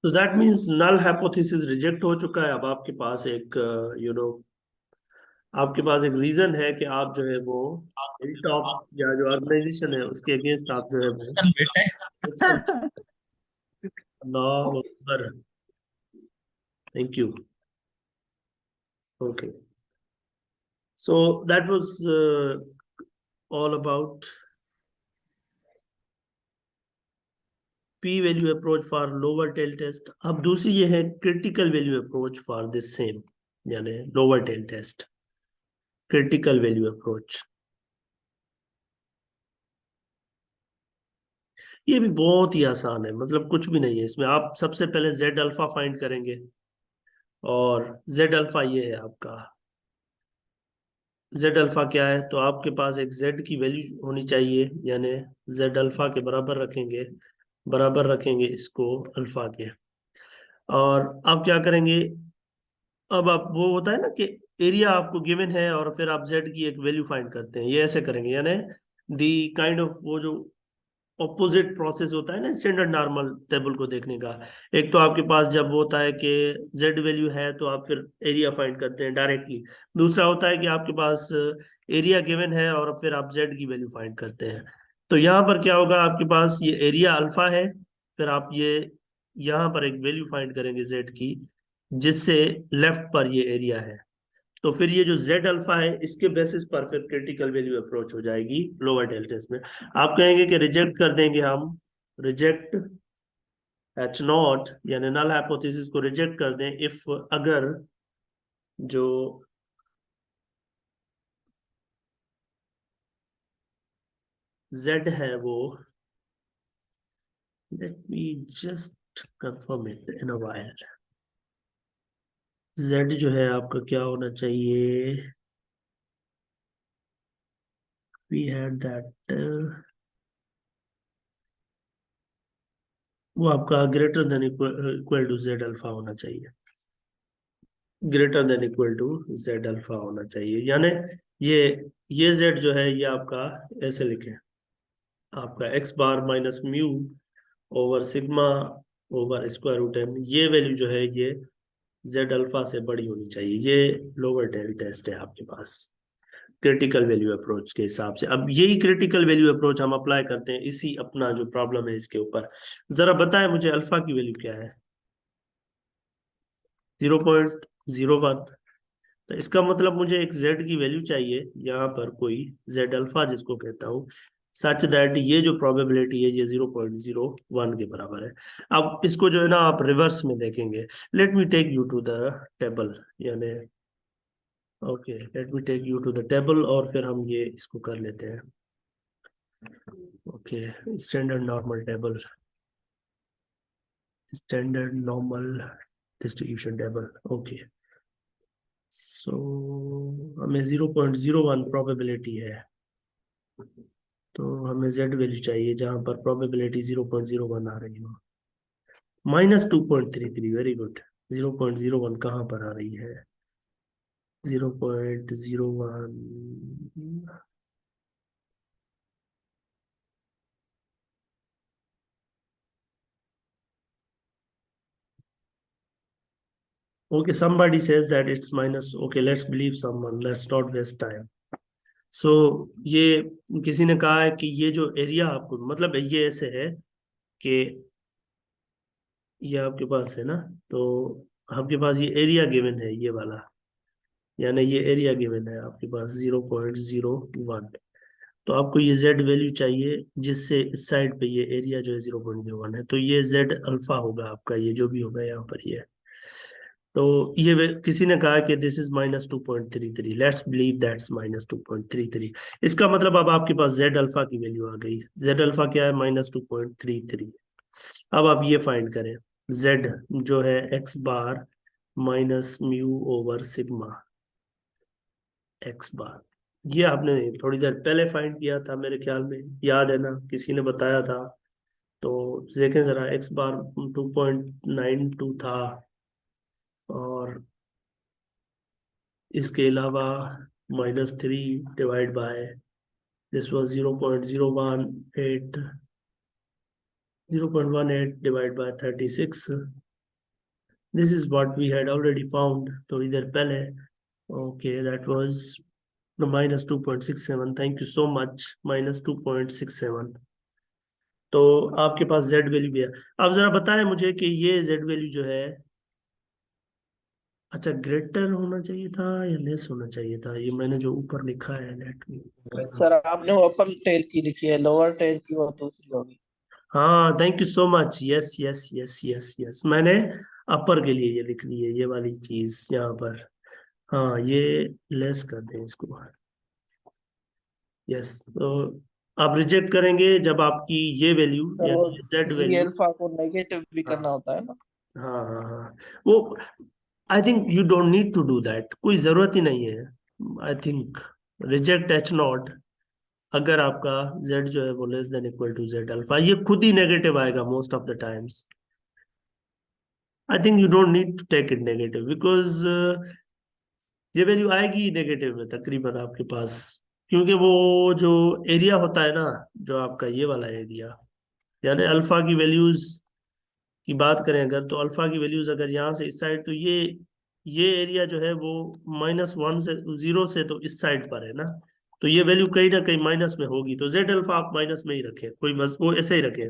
तो that means null hypothesis reject हो चुका है। अब आपके पास एक आपके पास एक रीजन है कि आप जो है वो टॉप या जो ऑर्गेनाइजेशन है उसके अगेंस्ट आप जो है वो क्वेश्चन बेटे। एक्शन लॉ पर। Thank you. Okay, so that was all about P value approach for lower tail test. अब दूसरी ये है critical value approach for this same, यानी lower tail test, critical value approach. ये भी बहुत ही आसान है, मतलब कुछ भी नहीं है इसमें। आप सबसे पहले जेड अल्फा फाइंड करेंगे, और जेड अल्फा ये है आपका। जेड अल्फा क्या है, तो आपके पास एक जेड की वैल्यू होनी चाहिए, यानी जेड अल्फा के बराबर रखेंगे, बराबर रखेंगे इसको अल्फा के। और अब क्या करेंगे, अब आप वो होता है ना कि एरिया आपको गिवन है और फिर आप जेड की एक वैल्यू फाइंड करते हैं, ये ऐसे करेंगे। यानी दी काइंड ऑफ वो जो ऑपोजिट प्रोसेस होता है ना स्टैंडर्ड नॉर्मल टेबल को देखने का। एक तो आपके पास जब वो होता है कि जेड वैल्यू है तो आप फिर एरिया फाइंड करते हैं डायरेक्टली। दूसरा होता है कि आपके पास एरिया गिवन है और फिर आप जेड की वैल्यू फाइंड करते हैं। तो यहाँ पर क्या होगा, आपके पास ये एरिया अल्फा है, फिर आप ये यहाँ पर एक वैल्यू फाइंड करेंगे जेड की, जिससे लेफ्ट पर ये एरिया है। तो फिर ये जो जेड अल्फा है इसके बेसिस पर फिर क्रिटिकल वैल्यू अप्रोच हो जाएगी लोअर डेल टेस्ट में। आप कहेंगे कि रिजेक्ट कर देंगे हम, रिजेक्ट एच नॉट, यानी नल हाइपोथेसिस को रिजेक्ट कर दें इफ, अगर जो जेड है वो, let me just confirm it in a while. Z जो है आपका क्या होना चाहिए, वी हैड दैट, वो आपका greater than equal to Z alpha होना चाहिए, greater than equal to Z alpha होना चाहिए। यानी ये ये जेड जो है ये आपका ऐसे लिखे, आपका X bar minus mu over sigma over square root N, ये वैल्यू जो है ये जेड अल्फा से बड़ी होनी चाहिए। ये लोअर टेल टेस्ट है आपके पास क्रिटिकल वैल्यू अप्रोच के हिसाब से। अब यही क्रिटिकल वैल्यू अप्रोच हम अप्लाई करते हैं इसी अपना जो प्रॉब्लम है इसके ऊपर। जरा बताएं मुझे अल्फा की वैल्यू क्या है, 0.01। तो इसका मतलब मुझे एक z की वैल्यू चाहिए यहाँ पर, कोई z अल्फा जिसको कहता हूँ, सच दैट ये जो प्रोबेबिलिटी है ये 0.01 के बराबर है। अब इसको जो है ना आप रिवर्स में देखेंगे। Let me take you to the table, यानी okay, let me take you to the table, और फिर हम ये इसको कर लेते हैं। Okay, standard normal table, standard normal distribution table. Okay, so हमें 0.01 प्रोबेबिलिटी है, तो हमें जेड वैल्यू चाहिए जहां पर प्रोबेबिलिटी 0.01 आ रही हो। -2.33, वेरी गुड। 0.01 कहाँ पर आ रही है, 0.01। Okay, somebody says that it's minus, okay let's believe someone, let's not waste time। सो ये किसी ने कहा है कि ये जो एरिया आपको, मतलब ये ऐसे है कि ये आपके पास है ना, तो आपके पास ये एरिया गिवन है ये वाला, यानी ये एरिया गिवन है आपके पास 0.01। तो आपको ये जेड वैल्यू चाहिए जिससे इस साइड पे ये एरिया जो है 0.01 है, तो ये जेड अल्फा होगा आपका, ये जो भी होगा यहाँ पर ये। तो ये किसी ने कहा कि this is -2.33, let's believe that's -2.33। इसका मतलब अब आपके पास जेड अल्फा की वैल्यू आ गई। जेड अल्फा क्या है, -2.33। अब आप ये फाइंड करें, जेड जो है X bar minus mu over sigma X bar. ये आपने थोड़ी देर पहले फाइंड किया था मेरे ख्याल में, याद है ना, किसी ने बताया था। तो देखें जरा, एक्स बार 2.92 था, और इसके अलावा -3 divide by this was 0.018, 0.18 divide by 36, this is what we had already found थोड़ी देर पहले. Okay, that was -2.67. Thank you so much. -2.67. तो आपके पास जेड वैल्यू भी है. अब जरा बताएं मुझे कि ये जेड वैल्यू जो है, अच्छा ग्रेटर होना चाहिए था या लेस होना चाहिए था? ये मैंने जो ऊपर लिखा है नेट में. सर आपने वो अपर टेल की लिखी है, लोअर टेल की वो दूसरी होगी। हाँ, thank you so much. Yes yes yes yes yes, मैंने अपर के लिए ये लिख ली है, ये वाली चीज यहाँ पर. हाँ, ये लेस कर दें इसको. यस. तो आप रिजेक्ट करेंगे जब आपकी ये वैल्यू सर वो यानी जेड जी वैल्यू. अल्फा को नेगेटिव भी हाँ करना होता है ना। हाँ हाँ हाँ. वो I think you don't need to do that, कोई जरूरत ही नहीं है. आई थिंक रिजेक्ट H0 अगर आपका z जो है वो less than equal to Z alpha, ये खुद ही नेगेटिव आएगा most of the times. I think you don't need to take it negative because ये वैल्यू आएगी ही नेगेटिव में तकरीबन आपके पास. क्योंकि वो जो एरिया होता है ना, जो आपका ये वाला एरिया, यानी अल्फा की वैल्यूज की बात करें अगर, तो अल्फा की वैल्यूज अगर यहाँ से इस साइड, तो ये एरिया जो है वो -1 से 0 से तो इस साइड पर है ना. तो ये वैल्यू कहीं ना कहीं माइनस में होगी, तो जेड अल्फा आप माइनस में ही रखें, कोई वो ऐसे ही रखें.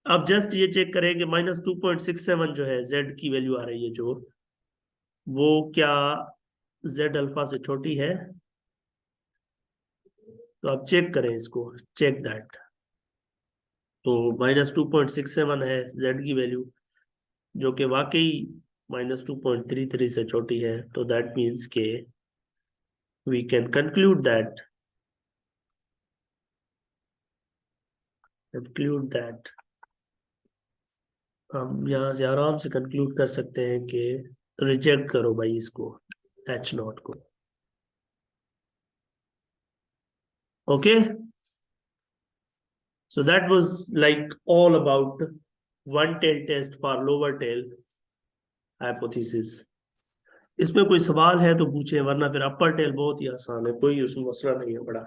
अब जस्ट ये चेक करें कि -2.67 जो है जेड की वैल्यू आ रही है जो, वो क्या जेड अल्फा से छोटी है? तो आप चेक करें इसको, चेक दैट. तो -2.67 है जेड की वैल्यू, जो कि वाकई -2.33 से छोटी है. तो दैट मीन्स के वी कैन कंक्लूड दैट हम यहाँ से आराम से कंक्लूड कर सकते हैं कि रिजेक्ट करो भाई इसको, H0 को. Okay. So that was like all about one tail test for lower tail hypothesis. इसमें कोई सवाल है तो पूछे, वरना फिर अपर टेल बहुत ही आसान है, कोई उसमें मसला नहीं है बड़ा.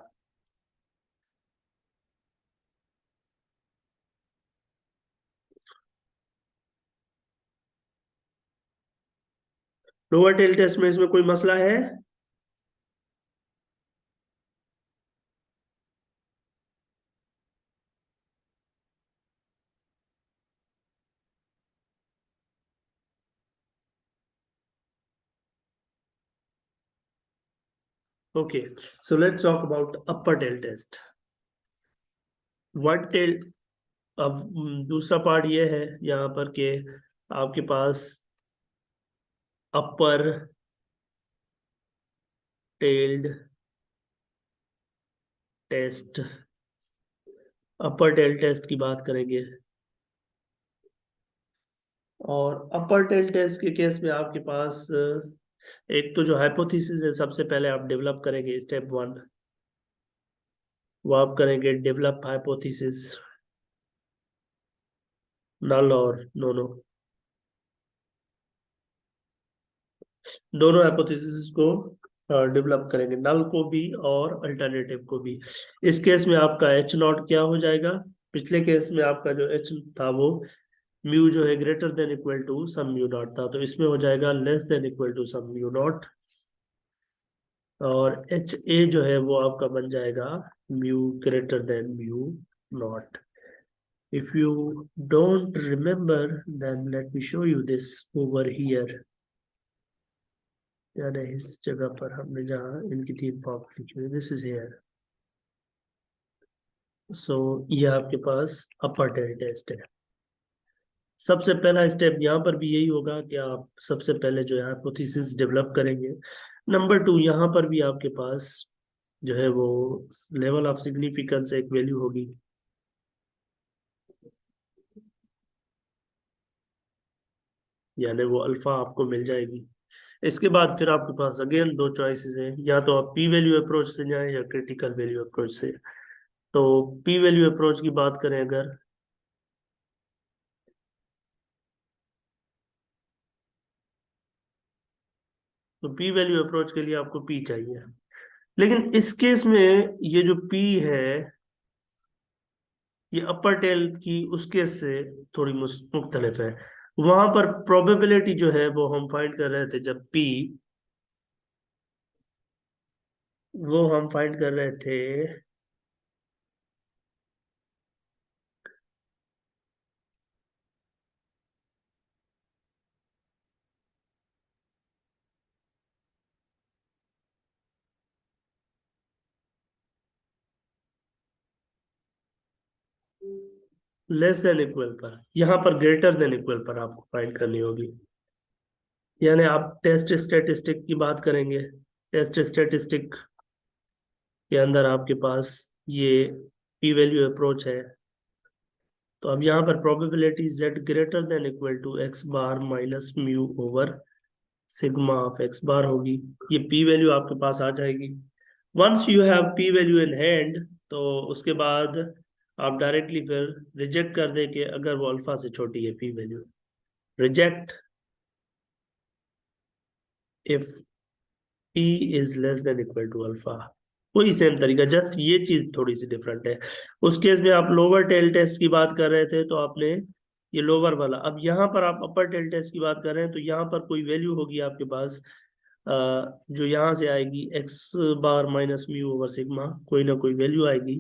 लोअर टेल टेस्ट में इसमें कोई मसला है? Okay, so let's talk about upper tail test. One tail. अब दूसरा पार्ट ये है यहाँ पर कि आपके पास upper tailed test, upper tail test की बात करेंगे. और अपर टेल टेस्ट के केस में आपके पास एक तो जो हाइपोथेसिस है, सबसे पहले आप डेवलप करेंगे स्टेप 1. वो आप करेंगे डेवलप हाइपोथेसिस, नल और नो नो, दोनों हाइपोथेसिस को डेवलप करेंगे, नल को भी और अल्टरनेटिव को भी. इस केस में आपका H0 क्या हो जाएगा? पिछले केस में आपका जो H था वो म्यू जो है greater than equal to some mu not था, तो इसमें हो जाएगा less than equal to some mu not. और HA जो है वो आपका बन जाएगा mu greater than mu not. If you don't remember, then let me show you this over here. यानी इस जगह पर हमने जहाँ इनकी तीन फॉर्म लिखी हुई, दिस इज हेयर. सो ये आपके पास अपर टेल टेस्ट है. सबसे पहला स्टेप यहाँ पर भी यही होगा कि आप सबसे पहले जो है हाइपोथेसिस डेवलप करेंगे. नंबर 2, यहाँ पर भी आपके पास जो है वो लेवल ऑफ सिग्निफिकेंस एक वैल्यू होगी, यानी वो अल्फा आपको मिल जाएगी. इसके बाद फिर आपके पास अगेन दो चॉइसेस हैं, या तो आप पी वैल्यू अप्रोच से जाएं या क्रिटिकल वैल्यू अप्रोच से. तो पी वैल्यू अप्रोच की बात करें अगर, तो पी वैल्यू अप्रोच के लिए आपको पी चाहिए. लेकिन इस केस में ये जो पी है, ये अपर टेल की उस केस से थोड़ी मुख्तलिफ है. वहां पर प्रोबेबिलिटी जो है वो हम फाइंड कर रहे थे जब पी, वो हम फाइंड कर रहे थे लेस देन इक्वल पर, यहाँ पर ग्रेटर देन इक्वल पर आपको फाइंड करनी होगी। यानी आप टेस्ट स्टैटिस्टिक की बात करेंगे, टेस्ट स्टैटिस्टिक के अंदर आपके पास ये पी वैल्यू अप्रोच है। तो अब यहाँ पर probability z greater than equal to X bar minus mu over sigma of X bar होगी। ये पी वैल्यू आपके पास आ जाएगी। Once you have P value in hand, तो उसके बाद आप डायरेक्टली फिर रिजेक्ट कर दें कि अगर वो अल्फा से छोटी है P value, reject if P is less than equal to alpha. वही सेम तरीका, जस्ट ये चीज थोड़ी सी डिफरेंट है। उस केस में आप लोअर टेल टेस्ट की बात कर रहे थे तो आपने ये लोअर वाला, अब यहाँ पर आप अपर टेल टेस्ट की बात कर रहे हैं तो यहाँ पर कोई वैल्यू होगी आपके पास अ, जो यहाँ से आएगी x bar minus mu over sigma, कोई ना कोई वैल्यू आएगी।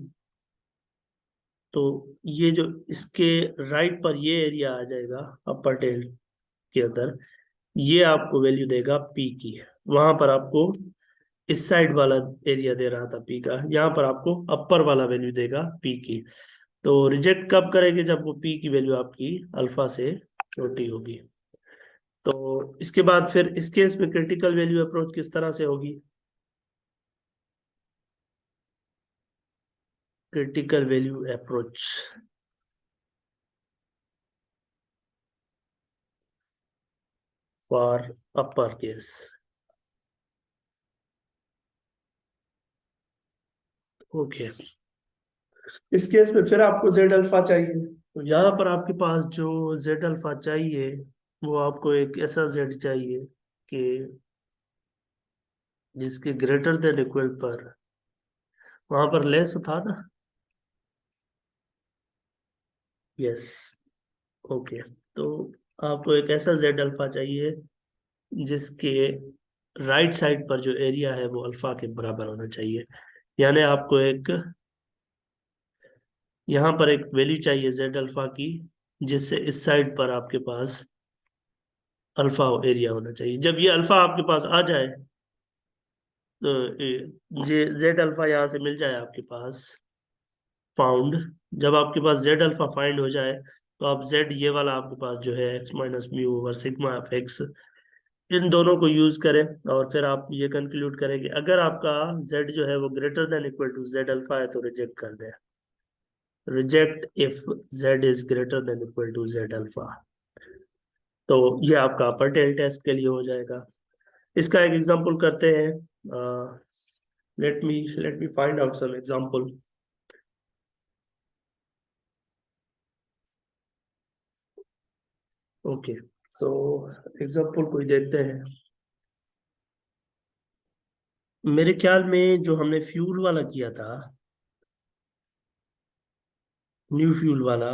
तो ये जो इसके राइट पर ये एरिया आ जाएगा अपर टेल के अंदर, ये आपको वैल्यू देगा पी की। वहां पर आपको इस साइड वाला एरिया दे रहा था पी का, यहाँ पर आपको अपर वाला वैल्यू देगा पी की। तो रिजेक्ट कब करेंगे, जब वो पी की वैल्यू आपकी अल्फा से छोटी होगी। तो इसके बाद फिर इस केस में क्रिटिकल वैल्यू अप्रोच किस तरह से होगी, critical value approach for upper case. Okay, इस केस में फिर आपको जेड अल्फा चाहिए। तो यहाँ पर आपके पास जो जेड अल्फा चाहिए, वो आपको एक ऐसा जेड चाहिए कि जिसके ग्रेटर देन इक्वल पर, वहां पर लेस था ना, यस। ओके, तो आपको एक ऐसा जेड अल्फा चाहिए जिसके राइट साइड पर जो एरिया है वो अल्फा के बराबर होना चाहिए। यानी आपको एक यहाँ पर एक वैल्यू चाहिए जेड अल्फा की, जिससे इस साइड पर आपके पास अल्फा एरिया होना चाहिए। जब ये अल्फा आपके पास आ जाए, तो ये जेड अल्फा यहाँ से मिल जाए आपके पास फाउंड, जब आपके पास जेड अल्फा फाइंड हो जाए, तो आप जेड ये वाला आपके पास जो है X minus mu over sigma of X, इन दोनों को यूज करें और फिर आप ये कंक्लूड करें कि अगर आपका जेड जो है वो greater than equal to Z alpha है तो रिजेक्ट कर दें, reject if Z is greater than equal to Z alpha. तो ये आपका अपर टेल टेस्ट के लिए हो जाएगा। इसका एक एग्जांपल करते हैं। Let me find out some example. Okay, so example कोई देखते हैं। मेरे ख्याल में जो हमने फ्यूल वाला किया था, न्यू फ्यूल वाला,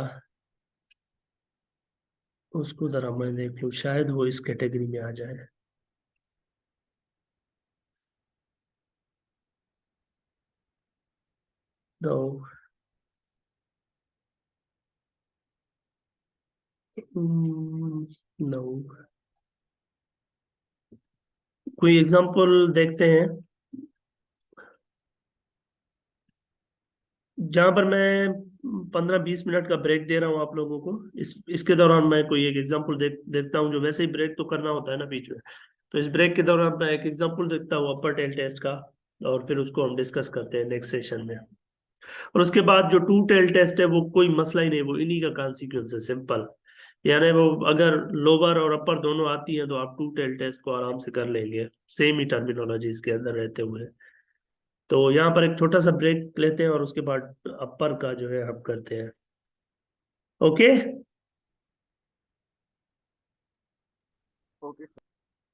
उसको जरा मैं देख लूं, शायद वो इस कैटेगरी में आ जाए। तो नो, कोई एग्जांपल देखते हैं जहां पर मैं 15-20 मिनट का ब्रेक दे रहा हूँ आप लोगों को। इसके दौरान मैं कोई एक एग्जांपल देखता हूँ, जो वैसे ही ब्रेक तो करना होता है ना बीच में। तो इस ब्रेक के दौरान मैं एक एग्जांपल देखता हूँ अपर टेल टेस्ट का, और फिर उसको हम डिस्कस करते हैं नेक्स्ट सेशन में। और उसके बाद जो टू टेल टेस्ट है वो कोई मसला ही नहीं, वो इन्हीं का कॉन्सिक्वेंस है, सिंपल। यानी वो अगर लोअर और अपर दोनों आती है तो आप टू टेल टेस्ट को आराम से कर लेंगे, सेम ही टर्मिनोलॉजी इसके अंदर रहते हुए। तो यहाँ पर एक छोटा सा ब्रेक लेते हैं और उसके बाद अपर का जो है हम करते हैं। ओके। ओके।